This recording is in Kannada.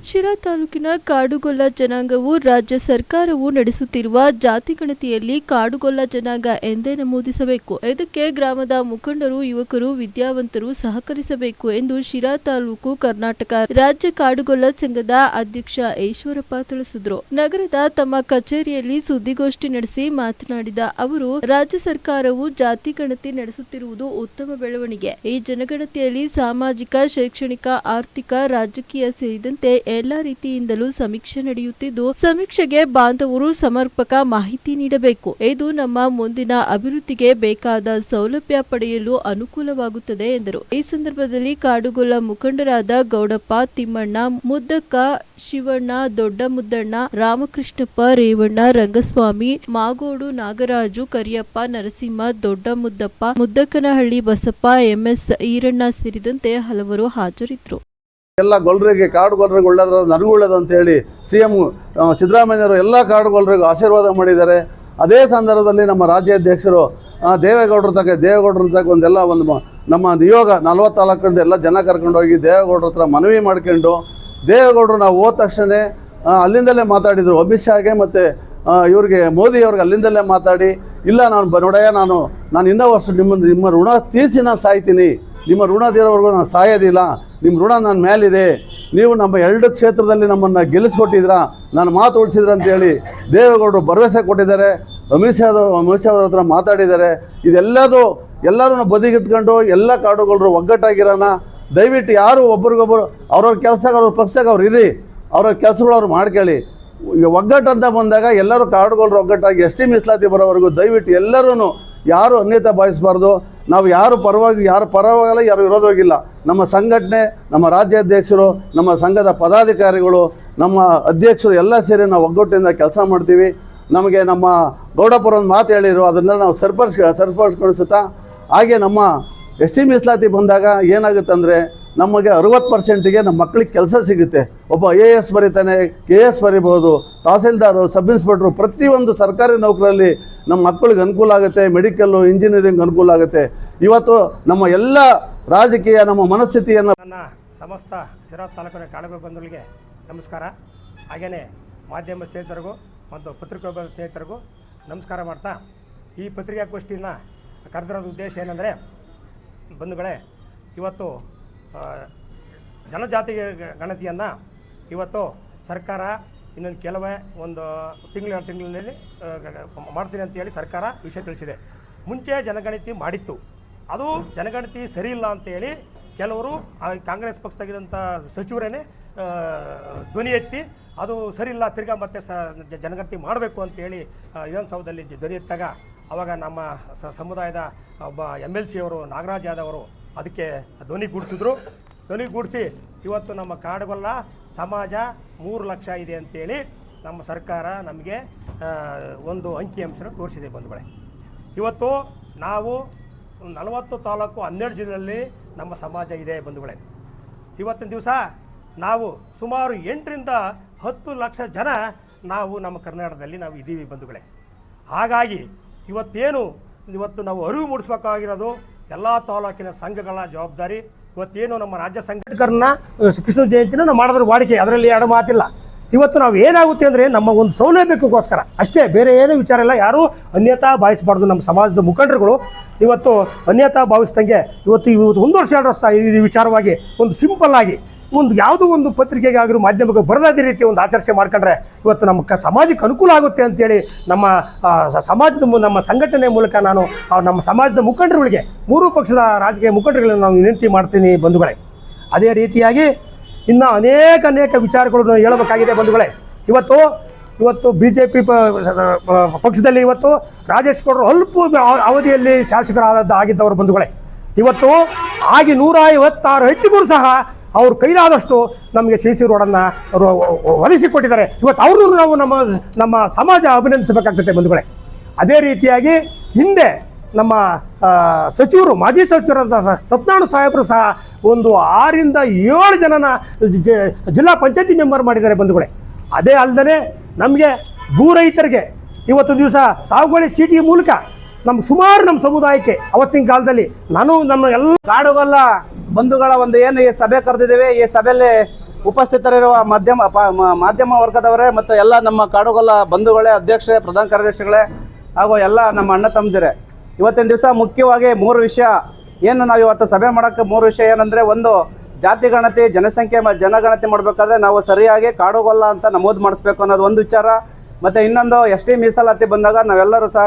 ಶಿರಾ ತಾಲೂಕಿನ ಕಾಡುಗೊಲ್ಲ ಜನಾಂಗವು ರಾಜ್ಯ ಸರ್ಕಾರವು ನಡೆಸುತ್ತಿರುವ ಜಾತಿ ಗಣತಿಯಲ್ಲಿ ಕಾಡುಗೊಲ್ಲ ಜನಾಂಗ ಎಂದೇ ನಮೂದಿಸಬೇಕು. ಇದಕ್ಕೆ ಗ್ರಾಮದ ಮುಖಂಡರು, ಯುವಕರು, ವಿದ್ಯಾವಂತರು ಸಹಕರಿಸಬೇಕು ಎಂದು ಶಿರಾ ತಾಲೂಕು ಕರ್ನಾಟಕ ರಾಜ್ಯ ಕಾಡುಗೊಲ್ಲ ಸಂಘದ ಅಧ್ಯಕ್ಷ ಈಶ್ವರಪ್ಪ ತಿಳಿಸಿದರು. ನಗರದ ತಮ್ಮ ಕಚೇರಿಯಲ್ಲಿ ಸುದ್ದಿಗೋಷ್ಠಿ ನಡೆಸಿ ಮಾತನಾಡಿದ ಅವರು, ರಾಜ್ಯ ಸರ್ಕಾರವು ಜಾತಿ ಗಣತಿ ನಡೆಸುತ್ತಿರುವುದು ಉತ್ತಮ ಬೆಳವಣಿಗೆ. ಈ ಜನಗಣತಿಯಲ್ಲಿ ಸಾಮಾಜಿಕ, ಶೈಕ್ಷಣಿಕ, ಆರ್ಥಿಕ, ರಾಜಕೀಯ ಸೇರಿದಂತೆ ಎಲ್ಲಾ ರೀತಿಯಿಂದಲೂ ಸಮೀಕ್ಷೆ ನಡೆಯುತ್ತಿದ್ದು, ಸಮೀಕ್ಷೆಗೆ ಬಾಂಧವರು ಸಮರ್ಪಕ ಮಾಹಿತಿ ನೀಡಬೇಕು. ಇದು ನಮ್ಮ ಮುಂದಿನ ಅಭಿವೃದ್ಧಿಗೆ ಬೇಕಾದ ಸೌಲಭ್ಯ ಪಡೆಯಲು ಅನುಕೂಲವಾಗುತ್ತದೆ ಎಂದರು. ಈ ಸಂದರ್ಭದಲ್ಲಿ ಕಾಡುಗೊಲ್ಲ ಮುಖಂಡರಾದ ಗೌಡಪ್ಪ, ತಿಮ್ಮಣ್ಣ, ಮುದ್ದಕ್ಕ, ಶಿವಣ್ಣ, ದೊಡ್ಡ ಮುದ್ದಣ್ಣ, ರಾಮಕೃಷ್ಣಪ್ಪ, ರೇವಣ್ಣ, ರಂಗಸ್ವಾಮಿ, ಮಾಗೋಡು, ನಾಗರಾಜು, ಕರಿಯಪ್ಪ, ನರಸಿಂಹ, ದೊಡ್ಡ ಮುದ್ದಪ್ಪ, ಮುದ್ದಕ್ಕನಹಳ್ಳಿ ಬಸಪ್ಪ, ಎಂಎಸ್ ಈರಣ್ಣ ಸೇರಿದಂತೆ ಹಲವರು ಹಾಜರಿದ್ದರು. ಎಲ್ಲ ಗೊಲ್ಲರಿಗೆ, ಕಾಡುಗೊಲ್ಲರಿಗೆ ಒಳ್ಳೆದ್ರ ನನಗೂ ಒಳ್ಳೇದು ಅಂತ ಹೇಳಿ CM ಸಿದ್ದರಾಮಯ್ಯವರು ಎಲ್ಲ ಕಾಡುಗೊಲ್ಲರಿಗೂ ಆಶೀರ್ವಾದ ಮಾಡಿದ್ದಾರೆ. ಅದೇ ಸಂದರ್ಭದಲ್ಲಿ ನಮ್ಮ ರಾಜ್ಯಾಧ್ಯಕ್ಷರು ದೇವೇಗೌಡರ ತಕ್ಕ ಒಂದೆಲ್ಲ ನಮ್ಮ ನಿಯೋಗ 40 ತಾಲೂಕಿಂದ ಎಲ್ಲ ಜನ ಕರ್ಕೊಂಡೋಗಿ ದೇವೇಗೌಡರ ಹತ್ರ ಮನವಿ ಮಾಡ್ಕೊಂಡು, ದೇವೇಗೌಡರು ನಾವು ಹೋದ ತಕ್ಷಣ ಅಲ್ಲಿಂದಲೇ ಮಾತಾಡಿದರು. ಅಮಿತ್ ಶಾಗೆ ಮತ್ತು ಇವ್ರಿಗೆ ಮೋದಿಯವ್ರಿಗೆ ಅಲ್ಲಿಂದಲೇ ಮಾತಾಡಿ, ಇಲ್ಲ ನಾನು ಇನ್ನೂ ವರ್ಷ ನಿಮ್ಮ ಋಣ ತೀರಿಸಿ ನಾನು ಸಾಯ್ತೀನಿ, ನಿಮ್ಮ ಋಣ ತೀರೋವರೆಗೂ ನಾನು ಸಾಯೋದಿಲ್ಲ, ನಿಮ್ಮ ಋಣ ನನ್ನ ಮೇಲಿದೆ, ನೀವು ನಮ್ಮ 2 ಕ್ಷೇತ್ರದಲ್ಲಿ ನಮ್ಮನ್ನು ಗೆಲ್ಲಿಸ್ಕೊಟ್ಟಿದ್ದೀರಾ, ನಾನು ಮಾತು ಉಳಿಸಿದ್ರ ಅಂತೇಳಿ ದೇವೇಗೌಡರು ಭರವಸೆ ಕೊಟ್ಟಿದ್ದಾರೆ. ಅಮಿತ್ ಶಾ ಅವ್ರ ಹತ್ರ ಮಾತಾಡಿದ್ದಾರೆ. ಎಲ್ಲರೂ ಬದಿಗಿಟ್ಕೊಂಡು ಎಲ್ಲ ಕಾಡುಗೊಲ್ಲರು ಒಗ್ಗಟ್ಟಾಗಿರೋಣ. ದಯವಿಟ್ಟು ಯಾರು ಒಬ್ರಿಗೊಬ್ಬರು ಅವ್ರವ್ರ ಕೆಲಸಕ್ಕೆ ಅವ್ರ ಪಕ್ಷಕ್ಕೆ ಅವ್ರು ಇರಿ, ಅವ್ರವ್ರ ಕೆಲಸಗಳು ಅವ್ರು ಮಾಡ್ಕೊಳ್ಳಿ. ಈಗ ಒಗ್ಗಟ್ಟಂತ ಬಂದಾಗ ಎಲ್ಲರೂ ಕಾಡುಗೊಲ್ಲರು ಒಗ್ಗಟ್ಟಾಗಿ ST ಮೀಸಲಾತಿ ಬರೋವರೆಗೂ ದಯವಿಟ್ಟು ಎಲ್ಲರೂ ಯಾರು ಅನ್ಯತಾ ಭಾವಿಸಬಾರ್ದು. ನಾವು ಯಾರು ಪರವಾಗಲ್ಲ, ಯಾರು ವಿರೋಧವಾಗಿಲ್ಲ. ನಮ್ಮ ಸಂಘಟನೆ, ನಮ್ಮ ರಾಜ್ಯಾಧ್ಯಕ್ಷರು, ನಮ್ಮ ಸಂಘದ ಪದಾಧಿಕಾರಿಗಳು, ನಮ್ಮ ಅಧ್ಯಕ್ಷರು ಎಲ್ಲ ಸೇರಿ ನಾವು ಒಗ್ಗಟ್ಟಿಂದ ಕೆಲಸ ಮಾಡ್ತೀವಿ. ನಮಗೆ ನಮ್ಮ ಗೌಡಪ್ಪರ ಒಂದು ಮಾತು ಹೇಳಿದರು, ಅದನ್ನೆಲ್ಲ ನಾವು ಸರಿಪಡಿಸ್ಕೊಳಿಸುತ್ತಾ, ಹಾಗೆ ನಮ್ಮ ST ಮೀಸಲಾತಿ ಬಂದಾಗ ಏನಾಗುತ್ತೆ ಅಂದರೆ, ನಮಗೆ 60%ಗೆ ನಮ್ಮ ಮಕ್ಕಳಿಗೆ ಕೆಲಸ ಸಿಗುತ್ತೆ. ಒಬ್ಬ IAS ಬರೀತಾನೆ, KS ಬರೀಬೋದು, ತಹಸೀಲ್ದಾರು, ಸಬ್ ಇನ್ಸ್ಪೆಕ್ಟ್ರು, ಪ್ರತಿಯೊಂದು ಸರ್ಕಾರಿ ನೌಕರಲ್ಲಿ ನಮ್ಮ ಮಕ್ಕಳಿಗೆ ಅನುಕೂಲ ಆಗುತ್ತೆ. ಮೆಡಿಕಲ್ಲು, ಇಂಜಿನಿಯರಿಂಗ್ ಅನುಕೂಲ ಆಗುತ್ತೆ. ಇವತ್ತು ನಮ್ಮ ಎಲ್ಲ ರಾಜಕೀಯ ನಮ್ಮ ಮನಸ್ಥಿತಿಯನ್ನು ನನ್ನ ಸಮಸ್ತ ಶಿರಾ ತಾಲೂಕಿನ ಕಾಡುಗೊಲ್ಲ ಬಂಧುಗಳಿಗೆ ನಮಸ್ಕಾರ. ಹಾಗೆಯೇ ಮಾಧ್ಯಮ ಸ್ನೇಹಿತರಿಗೂ ಮತ್ತು ಪತ್ರಿಕೋದ್ಯಮ ಸ್ನೇಹಿತರಿಗೂ ನಮಸ್ಕಾರ ಮಾಡ್ತಾ, ಈ ಪತ್ರಿಕಾಗೋಷ್ಠಿಯನ್ನು ಕರೆದಿರೋದು ಉದ್ದೇಶ ಏನಂದರೆ, ಬಂಧುಗಳೇ, ಇವತ್ತು ಜನಜಾತಿ ಗಣತಿಯನ್ನು ಇವತ್ತು ಸರ್ಕಾರ ಇನ್ನೊಂದು ಕೆಲವೇ ಒಂದು ತಿಂಗಳಿನಲ್ಲಿ ಮಾಡ್ತೀನಿ ಅಂತೇಳಿ ಸರ್ಕಾರ ವಿಷಯ ತಿಳಿಸಿದೆ. ಮುಂಚೆ ಜನಗಣತಿ ಮಾಡಿತ್ತು, ಅದು ಜನಗಣತಿ ಸರಿ ಇಲ್ಲ ಅಂತೇಳಿ ಕೆಲವರು ಕಾಂಗ್ರೆಸ್ ಪಕ್ಷದಾಗಿದ್ದಂಥ ಸಚಿವರೇನೆ ಧ್ವನಿ ಎತ್ತಿ ಅದು ಸರಿ ಇಲ್ಲ, ತಿರ್ಗಾ ಮತ್ತೆ ಜನಗಣತಿ ಮಾಡಬೇಕು ಅಂತೇಳಿ ವಿಧಾನಸೌಧದಲ್ಲಿ ಧ್ವನಿ ಎತ್ತಾಗ ಆವಾಗ ನಮ್ಮ ಸಮುದಾಯದ ಒಬ್ಬ MLC ಅವರು ನಾಗರಾಜ್ ಯಾದವ್ ಅವರು ಅದಕ್ಕೆ ಧ್ವನಿಗೂಡಿಸಿ ಇವತ್ತು ನಮ್ಮ ಕಾಡುಗೊಲ್ಲ ಸಮಾಜ 3 ಲಕ್ಷ ಇದೆ ಅಂತೇಳಿ ನಮ್ಮ ಸರ್ಕಾರ ನಮಗೆ ಒಂದು ಅಂಕಿಅಂಶನ ತೋರಿಸಿದೆ. ಬಂಧುಗಳೇ, ಇವತ್ತು ನಾವು 40 ತಾಲೂಕು 12 ಜಿಲ್ಲೆಯಲ್ಲಿ ನಮ್ಮ ಸಮಾಜ ಇದೆ. ಬಂಧುಗಳೇ, ಇವತ್ತಿನ ದಿವಸ ನಾವು ಸುಮಾರು 8 ರಿಂದ 10 ಲಕ್ಷ ಜನ ನಾವು ನಮ್ಮ ಕರ್ನಾಟಕದಲ್ಲಿ ನಾವು ಇದ್ದೀವಿ. ಬಂಧುಗಳೇ, ಹಾಗಾಗಿ ಇವತ್ತು ನಾವು ಅರಿವು ಮೂಡಿಸಬೇಕಾಗಿರೋದು ಎಲ್ಲ ತಾಲೂಕಿನ ಸಂಘಗಳ ಜವಾಬ್ದಾರಿ. ಇವತ್ತೇನು ನಮ್ಮ ರಾಜ್ಯ ಸಂಘಟಕರನ್ನ ಕೃಷ್ಣ ಜಯಂತಿನ ನಾವು ಮಾಡಿದ್ರೆ ವಾಡಿಕೆ, ಅದರಲ್ಲಿ ಎರಡು ಮಾತಿಲ್ಲ. ಇವತ್ತು ನಾವು ಏನಾಗುತ್ತೆ ಅಂದರೆ, ನಮ್ಮ ಒಂದು ಸೌಲಭ್ಯಕ್ಕೋಸ್ಕರ ಅಷ್ಟೇ, ಬೇರೆ ಏನೂ ವಿಚಾರ ಇಲ್ಲ. ಯಾರೂ ಅನ್ಯತಾ ಭಾವಿಸಬಾರ್ದು. ನಮ್ಮ ಸಮಾಜದ ಮುಖಂಡರುಗಳು ಇವತ್ತು ಅನ್ಯತಾ ಭಾವಿಸ್ದಂಗೆ ಇವತ್ತು 1 ವರ್ಷ 2 ವರ್ಷ ಈ ವಿಚಾರವಾಗಿ ಒಂದು ಸಿಂಪಲ್ ಆಗಿ ಒಂದು ಯಾವುದೋ ಒಂದು ಪತ್ರಿಕೆಗೆ ಆಗಿರೋ ಮಾಧ್ಯಮಕ್ಕೆ ಬರದಾದ ರೀತಿ ಒಂದು ಆಚರಣೆ ಮಾಡ್ಕೊಂಡ್ರೆ ಇವತ್ತು ನಮ್ಮ ಸಮಾಜಕ್ಕೆ ಅನುಕೂಲ ಆಗುತ್ತೆ ಅಂತೇಳಿ ನಮ್ಮ ನಮ್ಮ ಸಂಘಟನೆ ಮೂಲಕ ನಾನು ನಮ್ಮ ಸಮಾಜದ ಮುಖಂಡರುಗಳಿಗೆ, 3 ಪಕ್ಷದ ರಾಜಕೀಯ ಮುಖಂಡರುಗಳನ್ನು ನಾನು ವಿನಂತಿ ಮಾಡ್ತೀನಿ. ಬಂಧುಗಳೇ, ಅದೇ ರೀತಿಯಾಗಿ ಇನ್ನು ಅನೇಕ ವಿಚಾರಗಳನ್ನು ಹೇಳಬೇಕಾಗಿದೆ. ಬಂಧುಗಳೇ, ಇವತ್ತು BJP ಪಕ್ಷದಲ್ಲಿ ಇವತ್ತು ರಾಜೇಶ್ ಗೌಡರು ಅಲ್ಪ ಅವಧಿಯಲ್ಲಿ ಶಾಸಕರಾಗಿದ್ದವರು. ಬಂಧುಗಳೇ, ಇವತ್ತು 156 ಹೆಟ್ಟಿಗೂ ಸಹ ಅವ್ರ ಕೈಲಾದಷ್ಟು ನಮಗೆ CC ರೋಡನ್ನು ಒದಗಿಸಿಕೊಟ್ಟಿದ್ದಾರೆ. ಇವತ್ತು ಅವ್ರನ್ನೂ ನಾವು ನಮ್ಮ ಸಮಾಜ ಅಭಿನಂದಿಸಬೇಕಾಗ್ತದೆ. ಬಂಧುಗಳೇ, ಅದೇ ರೀತಿಯಾಗಿ ಹಿಂದೆ ನಮ್ಮ ಸಚಿವರು, ಮಾಜಿ ಸಚಿವರಾದ ಸತ್ಯನಾರಾಯಣ ಸಾಹೇಬರು ಸಹ ಒಂದು 6 ರಿಂದ 7 ಜನನ ಜಿಲ್ಲಾ ಪಂಚಾಯತಿ ಮೆಂಬರ್ ಮಾಡಿದ್ದಾರೆ. ಬಂಧುಗಳೇ, ಅದೇ ಅಲ್ಲದೆ ನಮಗೆ ಭೂ ರೈತರಿಗೆ ಇವತ್ತು ದಿವಸ ಸಾಗುವಳಿ ಚೀಟಿ ಮೂಲಕ ಸುಮಾರು ನಮ್ಮ ಸಮುದಾಯಕ್ಕೆ ಅವತ್ತಿನ ಕಾಲದಲ್ಲಿ ನಮ್ಮ ಎಲ್ಲ ಕಾಡುಗೊಲ್ಲ ಬಂಧುಗಳ ಒಂದು ಏನು ಈ ಸಭೆ ಕರೆದಿದ್ದೇವೆ, ಈ ಸಭೆಯಲ್ಲಿ ಉಪಸ್ಥಿತರಿರುವ ಮಾಧ್ಯಮ ವರ್ಗದವರೇ ಮತ್ತು ಎಲ್ಲ ನಮ್ಮ ಕಾಡುಗೊಲ್ಲ ಬಂಧುಗಳೇ, ಅಧ್ಯಕ್ಷರೇ, ಪ್ರಧಾನ ಕಾರ್ಯದರ್ಶಿಗಳೇ ಹಾಗೂ ಎಲ್ಲ ನಮ್ಮ ಅಣ್ಣ ತಮ್ಮದಿರೇ, ಇವತ್ತಿನ ದಿವಸ ಮುಖ್ಯವಾಗಿ 3 ವಿಷಯ ಏನು ನಾವು ಇವತ್ತು ಸಭೆ ಮಾಡೋಕ್ಕೆ 3 ವಿಷಯ ಏನಂದರೆ, ಒಂದು ಜಾತಿ ಗಣತಿ ಜನಗಣತಿ ಮಾಡಬೇಕಾದ್ರೆ ನಾವು ಸರಿಯಾಗಿ ಕಾಡುಗೊಲ್ಲ ಅಂತ ನಮೂದು ಮಾಡಿಸ್ಬೇಕು ಅನ್ನೋದು ಒಂದು ವಿಚಾರ, ಮತ್ತು ಇನ್ನೊಂದು ST ಮೀಸಲಾತಿ ಬಂದಾಗ ನಾವೆಲ್ಲರೂ ಸಹ